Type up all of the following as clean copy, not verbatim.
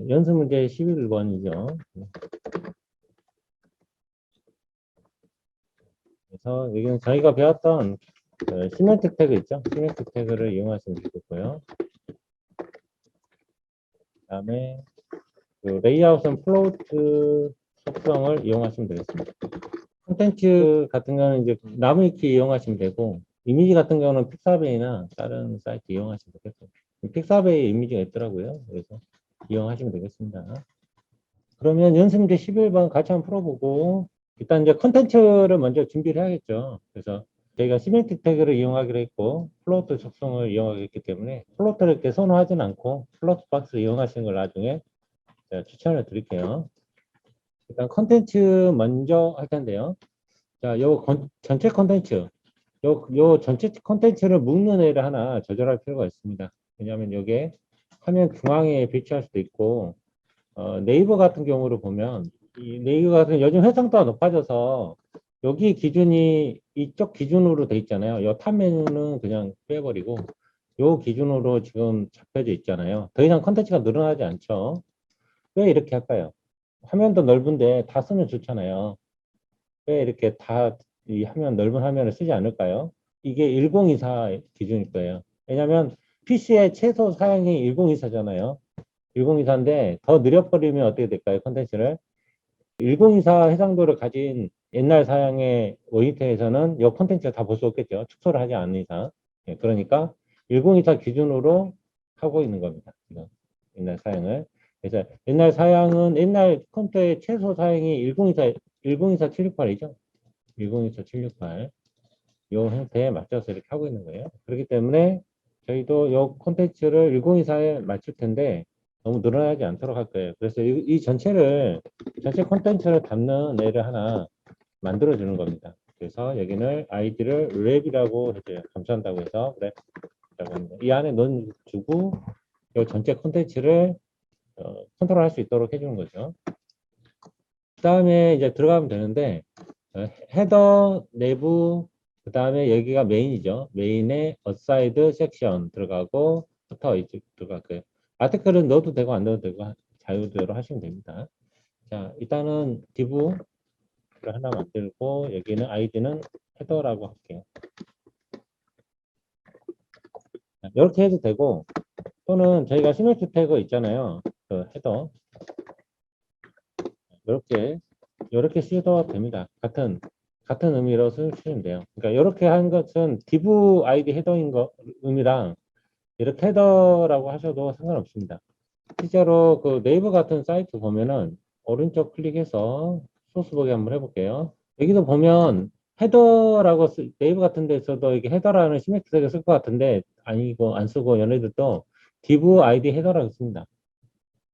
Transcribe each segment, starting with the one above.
연습 문제 11번이죠. 그래서 여기는 저희가 배웠던 시멘틱 태그 있죠? 시멘틱 태그를 이용하시면 되겠고요. 그 다음에 그 레이아웃은 플로트 속성을 이용하시면 되겠습니다. 콘텐츠 같은 경우는 이제 나무위키 이용하시면 되고, 이미지 같은 경우는 픽사베이나 다른 사이트 이용하시면 되겠고, 픽사베이 이미지가 있더라고요. 그래서 이용하시면 되겠습니다. 그러면 연습문제 11번 같이 한번 풀어보고, 일단 이제 컨텐츠를 먼저 준비를 해야겠죠. 그래서 저희가 시멘틱 태그를 이용하기로 했고, 플로트 속성을 이용하기로 했기 때문에, 플로트를 이렇게 선호하진 않고, 플로트 박스를 이용하시는 걸 나중에 제가 추천을 드릴게요. 일단 컨텐츠 먼저 할 텐데요. 자, 전체 컨텐츠, 요 전체 컨텐츠를 묶는 애를 하나 조절할 필요가 있습니다. 왜냐하면 이게 화면 중앙에 배치할 수도 있고, 네이버 같은 경우를 보면, 이 네이버 같은 요즘 활성도가 높아져서 여기 기준이 이쪽 기준으로 돼 있잖아요. 이 탑 메뉴는 그냥 빼버리고 요 기준으로 지금 잡혀져 있잖아요. 더 이상 컨텐츠가 늘어나지 않죠. 왜 이렇게 할까요? 화면도 넓은데 다 쓰면 좋잖아요. 왜 이렇게 다 이 화면 넓은 화면을 쓰지 않을까요? 이게 1024 기준일 거예요. 왜냐하면 PC의 최소 사양이 1024잖아요. 1024인데 더 느려버리면 어떻게 될까요? 컨텐츠를 1024 해상도를 가진 옛날 사양의 모니터에서는 이 컨텐츠를 다 볼 수 없겠죠. 축소를 하지 않는 이상. 예, 그러니까 1024 기준으로 하고 있는 겁니다. 지금 옛날 사양을. 그래서 옛날 사양은 옛날 컴퓨터의 최소 사양이 1024 768이죠. 1024 768. 이 형태에 맞춰서 이렇게 하고 있는 거예요. 그렇기 때문에 저희도 이 콘텐츠를 1024에 맞출 텐데 너무 늘어나지 않도록 할 거예요. 그래서 이 전체 콘텐츠를 담는 애를 하나 만들어 주는 겁니다. 그래서 여기는 아이디를 랩이라고 해줘요. 감사한다고 해서 랩이라고 합니다. 이 안에 넣어주고 이 전체 콘텐츠를 컨트롤할 수 있도록 해주는 거죠. 그 다음에 이제 들어가면 되는데 헤더 내부 그 다음에 여기가 메인이죠. 메인에 어사이드 섹션 들어가고 부터 이쪽 들어갈게요. 아티클은 넣어도 되고 안 넣어도 되고 자유대로 하시면 됩니다. 자, 일단은 div 를 하나 만들고 여기는 아이디는 헤더라고 할게요. 이렇게 해도 되고 또는 저희가 시메트 태그 있잖아요. 그 헤더 이렇게 쓰셔도 됩니다. 같은 의미로 쓰시면 돼요. 그러니까 이렇게 한 것은 div id 헤더인 거 의미랑 이렇게 헤더라고 하셔도 상관없습니다. 실제로 그 네이버 같은 사이트 보면은 오른쪽 클릭해서 소스 보기 한번 해볼게요. 여기도 보면 헤더라고 네이버 같은 데서도 이게 헤더라는 시메트릭을 쓸 것 같은데 아니고 안 쓰고 얘네들도 div id 헤더라고 씁니다.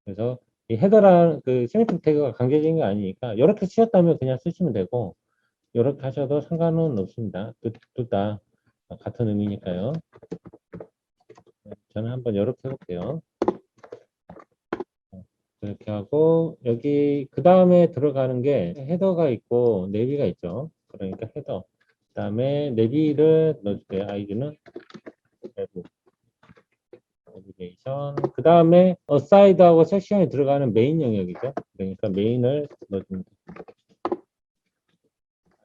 그래서 이 헤더라는 그 시메트릭 태그가 강제적인 게 아니니까 이렇게 쓰셨다면 그냥 쓰시면 되고 이렇게 하셔도 상관은 없습니다. 둘 다 같은 의미니까요. 저는 한번 이렇게 해볼게요. 이렇게 하고 여기 그 다음에 들어가는 게 헤더가 있고 내비가 있죠. 그러니까 헤더. 그 다음에 내비를 넣어줄게요. 아이디는 내부. 내비게이션. 그 다음에 어사이드하고 섹션이 들어가는 메인 영역이죠. 그러니까 메인을 넣어줍니다.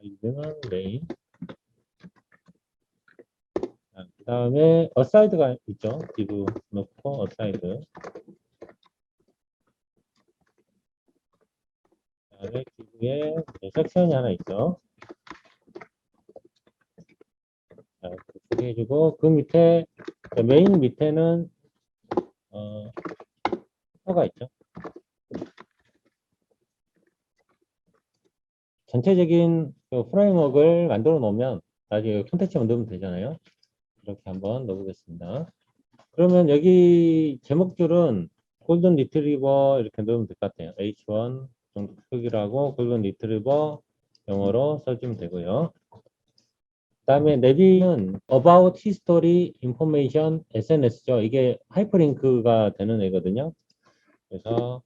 아이디는 메인. 그 다음에 어사이드가 있죠. div 넣고 어사이드. 그 다음에 div에 섹션이 하나 있죠. 자, 그렇게 해주고 그 밑에 메인 밑에는 가 있죠. 전체적인 그 프레임워크를 만들어 놓으면 나중에 콘텐츠 만들면 되잖아요. 이렇게 한번 넣어보겠습니다. 그러면 여기 제목줄은 골든 리트리버 이렇게 넣으면 될 것 같아요. H1 정도 크기라고 골든 리트리버 영어로 써주면 되고요. 그 다음에 내비는 About History Information SNS죠. 이게 하이퍼링크가 되는 애거든요. 그래서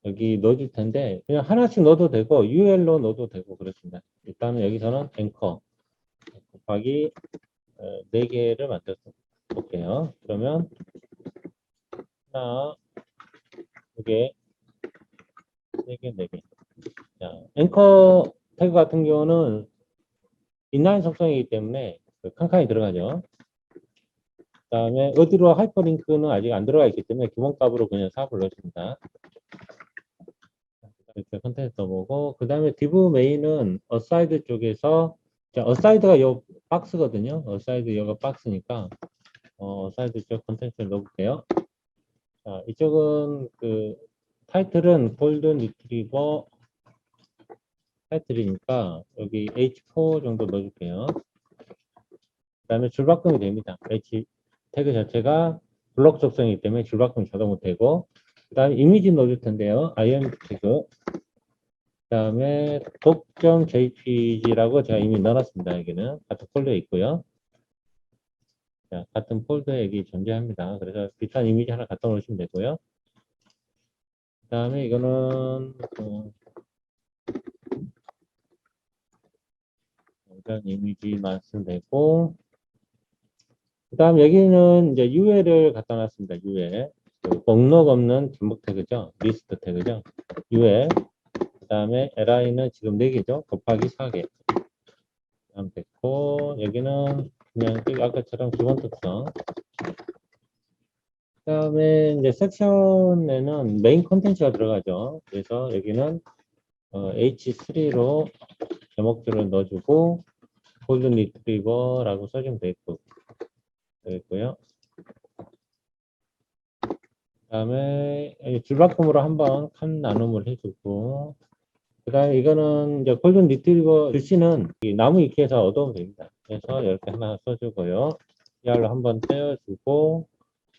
여기 넣어줄 텐데 그냥 하나씩 넣어도 되고 UL로 넣어도 되고 그렇습니다. 일단은 여기서는 앵커 곱하기 4개를 만들어 볼게요. 그러면 하나, 2개, 4개, 3개, 4개. 자, 앵커 태그 같은 경우는 인라인 속성이기 때문에 그 칸칸이 들어가죠. 그 다음에 어디로 하이퍼링크는 아직 안 들어가 있기 때문에 기본값으로 그냥 4을 넣습니다. 이렇게 컨텐츠 써보고, 그 다음에 div 메인은 어사이드 쪽에서, 자, 어사이드가 요 박스거든요. 어사이드 여가 박스니까, 어사이드 쪽 컨텐츠를 넣어볼게요. 자, 이쪽은 그, 타이틀은 골든 리트리버 타이틀이니까, 여기 H4 정도 넣어줄게요. 그 다음에 줄바꿈이 됩니다. H 태그 자체가 블록 속성이기 때문에 줄바꿈이 자동으로 되고, 그 다음에 이미지 넣어줄 텐데요. IM 태그. 그 다음에 doc.jpg라고 제가 이미 넣어놨습니다. 여기는 같은 폴더에 있고요. 자, 같은 폴더에 여기 존재합니다. 그래서 비슷한 이미지 하나 갖다 놓으시면 되고요. 그 다음에 이거는 이런 이미지만 쓰면 되고, 그 다음 여기는 이제 UL을 갖다 놨습니다. UL. 목록 없는 제목 태그죠. 리스트 태그죠. UL. 그 다음에 LI는 지금 4개죠. 곱하기 4개. 하면 됐고, 여기는 그냥 아까처럼 기본 특성. 그 다음에 이제 섹션에는 메인 컨텐츠가 들어가죠. 그래서 여기는 H3로 제목들을 넣어주고, 골든 리트리버라고 써주면 되겠고요. 그 다음에 줄바꿈으로 한번 칸 나눔을 해주고, 그 다음에 이거는 이제 골든 리트리버 글씨는 이 나무 위키에서 얻어오면 됩니다. 그래서 이렇게 하나 써주고요. 이알로 한번 떼어주고,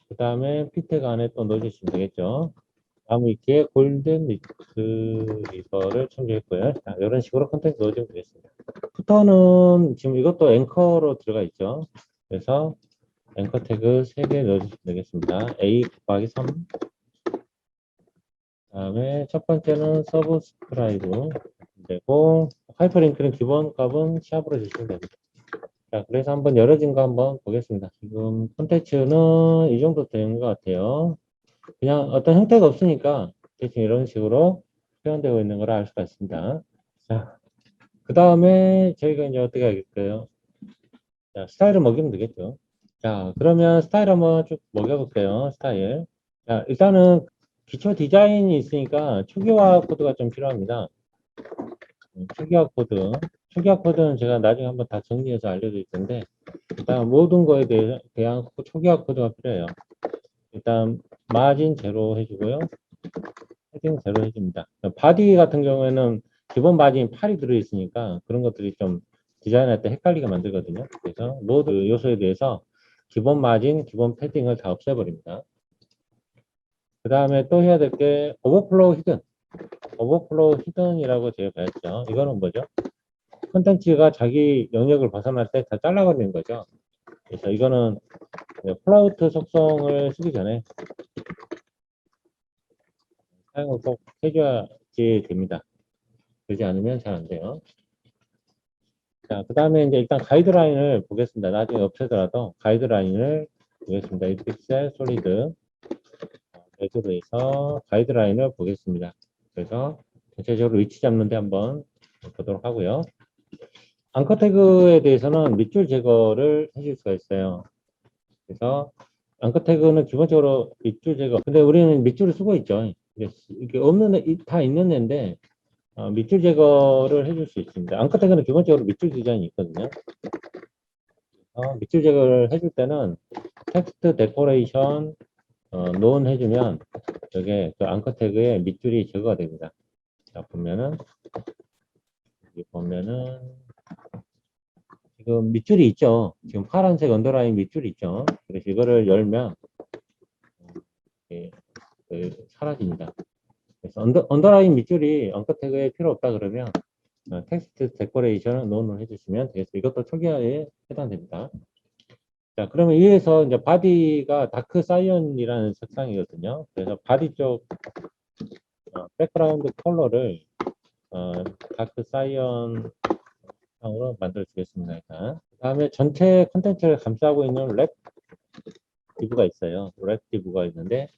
그 다음에 피태그 안에 또 넣어주시면 되겠죠. 나무 위키에 골든 리트리버를 첨부했고요. 자, 이런 식으로 컨텐츠 넣어주면 되겠습니다. 푸터는 지금 이것도 앵커로 들어가 있죠. 그래서 앵커 태그 3개 넣어주시면 되겠습니다. A 곱하기 3. 다음에 첫 번째는 서브스크라이브 되고, 하이퍼링크는 기본 값은 샵으로 주시면 됩니다. 자, 그래서 한번 열어진 거 한번 보겠습니다. 지금 콘텐츠는 이 정도 되는 것 같아요. 그냥 어떤 형태가 없으니까 대충 이런 식으로 표현되고 있는 걸 알 수가 있습니다. 자, 그 다음에 저희가 이제 어떻게 하겠어요? 자, 스타일을 먹이면 되겠죠. 자, 그러면 스타일 한번 쭉 먹여볼게요. 스타일. 자, 일단은 기초 디자인이 있으니까 초기화 코드가 좀 필요합니다. 초기화 코드. 초기화 코드는 제가 나중에 한번 다 정리해서 알려드릴 텐데, 일단 모든 거에 대한 초기화 코드가 필요해요. 일단 마진 제로 해주고요. 헤딩 제로 해줍니다. 바디 같은 경우에는 기본 마진 8이 들어있으니까 그런 것들이 좀 디자인할 때 헷갈리게 만들거든요. 그래서 모든 요소에 대해서 기본 마진, 기본 패딩을 다 없애버립니다. 그 다음에 또 해야 될 게 오버플로우 히든. 오버플로우 히든이라고 제가 배웠죠. 이거는 뭐죠? 콘텐츠가 자기 영역을 벗어날 때 다 잘라버리는 거죠. 그래서 이거는 플로우트 속성을 쓰기 전에 사용을 꼭 해줘야지 됩니다. 그러지 않으면 잘 안 돼요. 자, 그 다음에 이제 일단 가이드라인을 보겠습니다. 나중에 없애더라도 가이드라인을 보겠습니다. 이 픽셀 솔리드 레드로 해서 가이드라인을 보겠습니다. 그래서 전체적으로 위치 잡는데 한번 보도록 하고요. 앙커 태그에 대해서는 밑줄 제거를 해줄 수가 있어요. 그래서 앙커 태그는 기본적으로 밑줄 제거. 근데 우리는 밑줄을 쓰고 있죠. 이게 없는 다 있는 애인데 밑줄 제거를 해줄 수 있습니다. 앙커 태그는 기본적으로 밑줄 디자인이 있거든요. 밑줄 제거를 해줄 때는 텍스트 데코레이션 논 해주면 저게 그 앙커 태그에 밑줄이 제거가 됩니다. 자, 보면은 여기 보면은 지금 밑줄이 있죠. 지금 파란색 언더라인 밑줄이 있죠. 그래서 이거를 열면 사라집니다. 그래서 언더라인 밑줄이 앙커 태그에 필요 없다 그러면 텍스트 데코레이션을 논을 해주시면 되겠습니다. 이것도 초기화에 해당됩니다. 자, 그러면 위에서 이제 바디가 다크 사이언이라는 색상이거든요. 그래서 바디 쪽 백그라운드 컬러를 다크 사이언 색상으로 만들어 주겠습니다. 일단. 그 다음에 전체 컨텐츠를 감싸고 있는 랩 디브가 있어요. 랩 디브가 있는데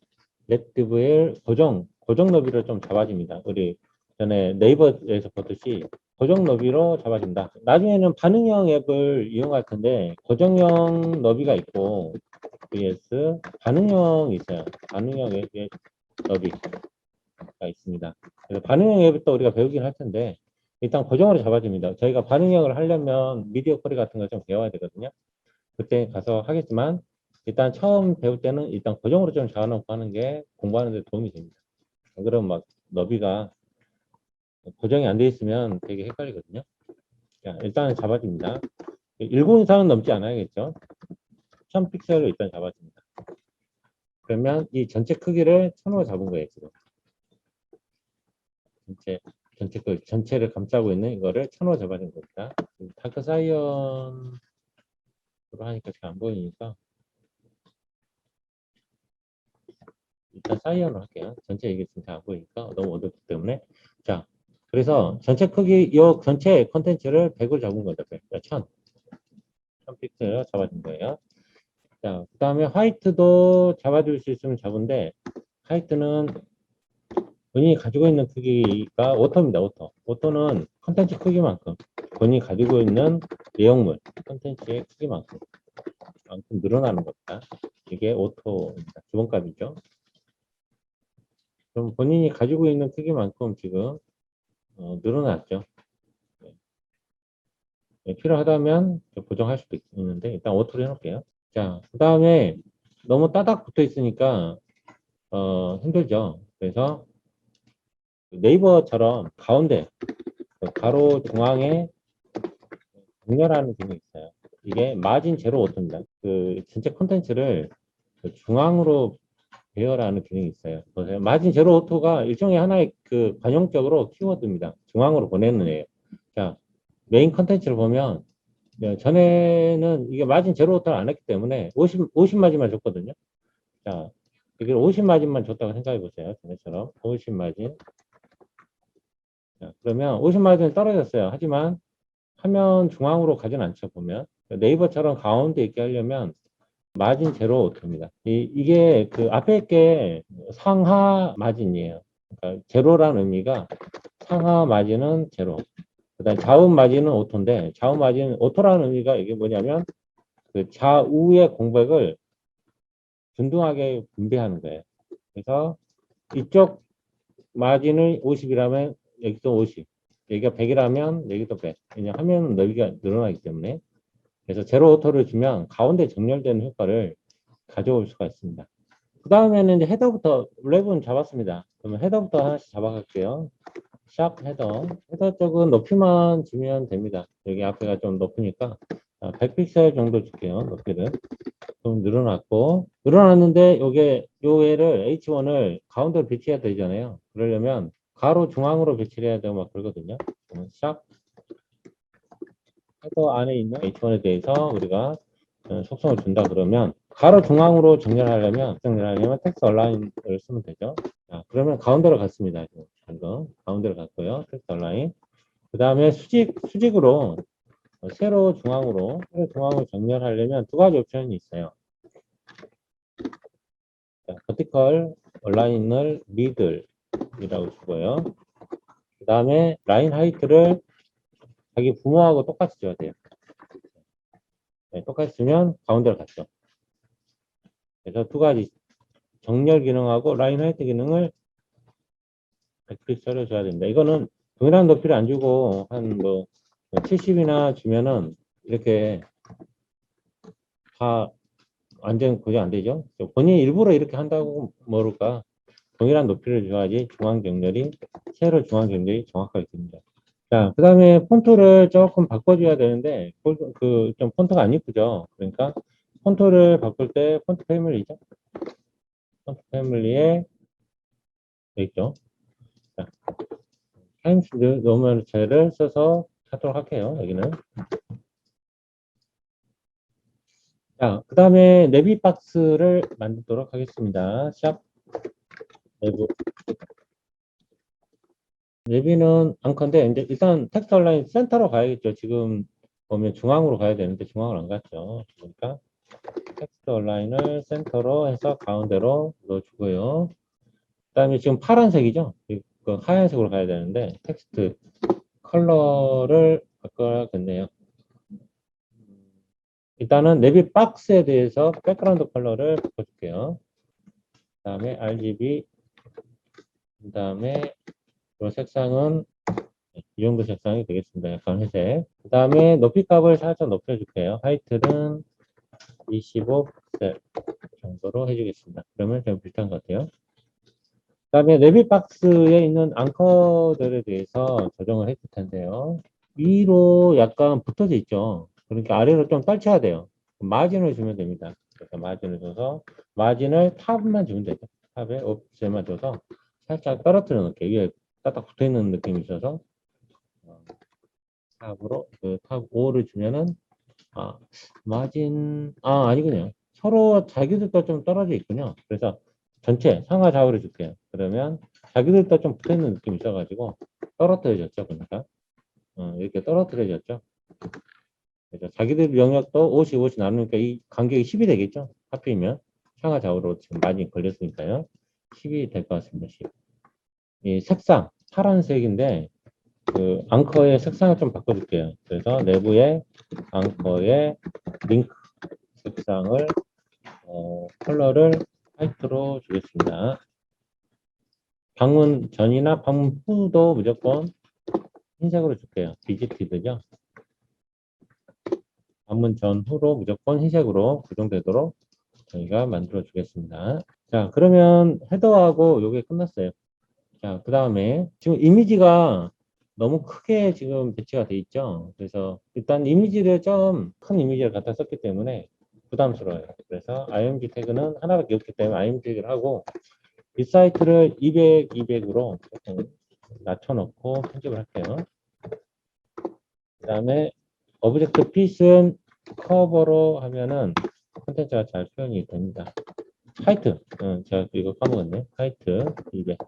랩 디브의 고정 고정 너비를 좀 잡아줍니다. 우리 전에 네이버에서 보듯이 고정 너비로 잡아줍니다. 나중에는 반응형 앱을 이용할 텐데 고정형 너비가 있고 vs 반응형이 있어요. 반응형 앱의 너비가 있습니다. 그래서 반응형 앱을 또 우리가 배우긴 할 텐데 일단 고정으로 잡아줍니다. 저희가 반응형을 하려면 미디어 쿼리 같은 거 좀 배워야 되거든요. 그때 가서 하겠지만 일단 처음 배울 때는 일단 고정으로 좀 잡아놓고 하는 게 공부하는 데 도움이 됩니다. 그럼 막 너비가 고정이 안 돼 있으면 되게 헷갈리거든요. 자, 일단은 잡아줍니다. 1군 이상은 넘지 않아야겠죠. 1000픽셀로 일단 잡아줍니다. 그러면 이 전체 크기를 1000으로 잡은 거예요, 지금. 전체 전체를 감싸고 있는 이거를 1000으로 잡아준 겁니다. 다크 사이언으로 하니까 잘 안 보이니까 일단 사이언으로 할게요. 전체 이게 지금 잘 안 보이니까 너무 어둡기 때문에. 자, 그래서 전체 크기, 이 전체 컨텐츠를 100을 잡은 거죠. 100, 1000픽셀 잡아준 거예요. 자, 그 다음에 화이트도 잡아줄 수 있으면 잡은데, 화이트는 본인이 가지고 있는 크기가 오토입니다, 오토. 오토는 컨텐츠 크기만큼, 본인이 가지고 있는 내용물, 컨텐츠의 크기만큼 늘어나는 겁니다. 이게 오토입니다. 기본값이죠. 그럼 본인이 가지고 있는 크기만큼 지금 늘어났죠. 네, 필요하다면 보정할 수도 있는데 일단 오토로 해놓을게요. 자, 그 다음에 너무 따닥 붙어 있으니까 힘들죠. 그래서 네이버처럼 가운데 가로 중앙에 정렬하는 기능이 있어요. 이게 마진 제로 오토입니다. 그 전체 콘텐츠를 중앙으로 배열하는 기능이 있어요. 보세요. 마진 제로 오토가 일종의 하나의 그 관용적으로 키워드입니다. 중앙으로 보내는 애예요. 자, 메인 컨텐츠를 보면 전에는 이게 마진 제로 오토를 안 했기 때문에 50 마진만 줬거든요. 자, 이걸 50 마진만 줬다고 생각해 보세요. 전에처럼 50 마진. 자, 그러면 50 마진은 떨어졌어요. 하지만 화면 중앙으로 가진 않죠, 보면. 네이버처럼 가운데 있게 하려면 마진 제로 오토입니다. 이게 그 앞에 게 상하 마진이에요. 그러니까 제로라는 의미가 상하 마진은 제로. 그다음 좌우 마진은 오토인데 좌우 마진 오토라는 의미가 이게 뭐냐면 그 좌우의 공백을 균등하게 분배하는 거예요. 그래서 이쪽 마진을 50이라면 여기도 50, 여기가 100이라면 여기도 100. 왜냐 화면 넓이가 늘어나기 때문에. 그래서 제로 오토를 주면 가운데 정렬되는 효과를 가져올 수가 있습니다. 그 다음에는 이제 헤더부터 랩은 잡았습니다. 그러면 헤더부터 하나씩 잡아갈게요. 샵 헤더. 헤더 쪽은 높이만 주면 됩니다. 여기 앞에가 좀 높으니까 100픽셀 정도 줄게요. 높이를. 좀 늘어났고. 늘어났는데 요게 요 애를 H1을 가운데로 배치해야 되잖아요. 그러려면 가로 중앙으로 배치를 해야 되고 막 그러거든요. 샵 헤더 안에 있는 H1에 대해서 우리가 속성을 준다 그러면 가로 중앙으로 정렬하려면 텍스트 얼라인을 쓰면 되죠. 자, 그러면 가운데로 갔습니다. 방금 가운데로 갔고요. 텍스트 얼라인. 그 다음에 수직으로 세로 중앙으로 정렬하려면 두 가지 옵션이 있어요. 자, 버티컬 얼라인을 미들이라고 주고요. 그 다음에 라인 하이트를 자기 부모하고 똑같이 줘야 돼요. 네, 똑같이 주면 가운데로 갔죠. 그래서 두 가지 정렬 기능하고 라인 하이트 기능을 100픽셀을 줘야 됩니다. 이거는 동일한 높이를 안 주고 한 뭐 70이나 주면은 이렇게 다 완전 고정 안 되죠. 본인이 일부러 이렇게 한다고 모를까. 동일한 높이를 줘야지 중앙 정렬이 세로 중앙 정렬이 정확하게 됩니다. 자, 그 다음에 폰트를 조금 바꿔줘야 되는데 그 좀 폰트가 안 이쁘죠. 그러니까 폰트를 바꿀 때 폰트 패밀리죠. 폰트 패밀리에 있죠. 자, 타임스 노멀체를 써서 하도록 할게요. 여기는. 자, 그 다음에 내비 박스를 만들도록 하겠습니다. 샵 내부. 내비는 앙컨데 이제 일단 텍스트 온라인 센터로 가야겠죠. 지금 보면 중앙으로 가야 되는데 중앙을 안 갔죠. 그러니까 텍스트 온라인을 센터로 해서 가운데로 넣어주고요. 그다음에 지금 파란색이죠. 그 하얀색으로 가야 되는데 텍스트 컬러를 바꿔야겠네요. 일단은 내비 박스에 대해서 백그라운드 컬러를 바꿔줄게요. 그다음에 RGB, 그다음에 이 색상은 이 정도 색상이 되겠습니다. 약간 회색. 그다음에 높이 값을 살짝 높여줄게요. 하이트는 25픽셀 정도로 해주겠습니다. 그러면 좀 비슷한 것 같아요. 그다음에 내비 박스에 있는 앙커들에 대해서 조정을 했을 텐데요. 위로 약간 붙어져 있죠. 그러니까 아래로 좀 떨쳐야 돼요. 마진을 주면 됩니다. 그래서 마진을 줘서 마진을 탑만 주면 되죠. 탑에 옵셋만 줘서 살짝 떨어뜨려 놓을게요. 위에 딱딱 붙어 있는 느낌이 있어서 탑으로 그 탑 5를 주면은 마진 아니군요. 서로 자기들도 좀 떨어져 있군요. 그래서 전체 상하 좌우를 줄게요. 그러면 자기들도 좀 붙어 있는 느낌이 있어가지고 떨어뜨려졌죠. 그러니까 이렇게 떨어뜨려졌죠. 그래서 자기들 영역도 50, 50 나누니까 이 간격이 10이 되겠죠. 하필이면 상하 좌우로 지금 많이 걸렸으니까요. 10이 될 것 같습니다. 10. 이 색상 파란색인데 그 앙커의 색상을 좀 바꿔줄게요. 그래서 내부에 앙커의 링크 색상을 컬러를 화이트로 주겠습니다. 방문 전이나 방문 후도 무조건 흰색으로 줄게요. 비지티드죠. 방문 전 후로 무조건 흰색으로 고정되도록 저희가 만들어 주겠습니다. 자, 그러면 헤더하고 요게 끝났어요. 자, 그 다음에 지금 이미지가 너무 크게 지금 배치가 돼 있죠. 그래서 일단 이미지를 좀 큰 이미지를 갖다 썼기 때문에 부담스러워요. 그래서 img 태그는 하나밖에 없기 때문에 img 태그를 하고 이 사이트를 200, 200으로 조금 낮춰놓고 편집을 할게요. 그 다음에 오브젝트 핏은 커버로 하면은 콘텐츠가 잘 표현이 됩니다. 하이트, 제가 이거 까먹었네. 하이트 200.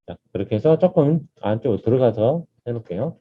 자, 그렇게 해서 조금 안쪽으로 들어가서 해놓을게요.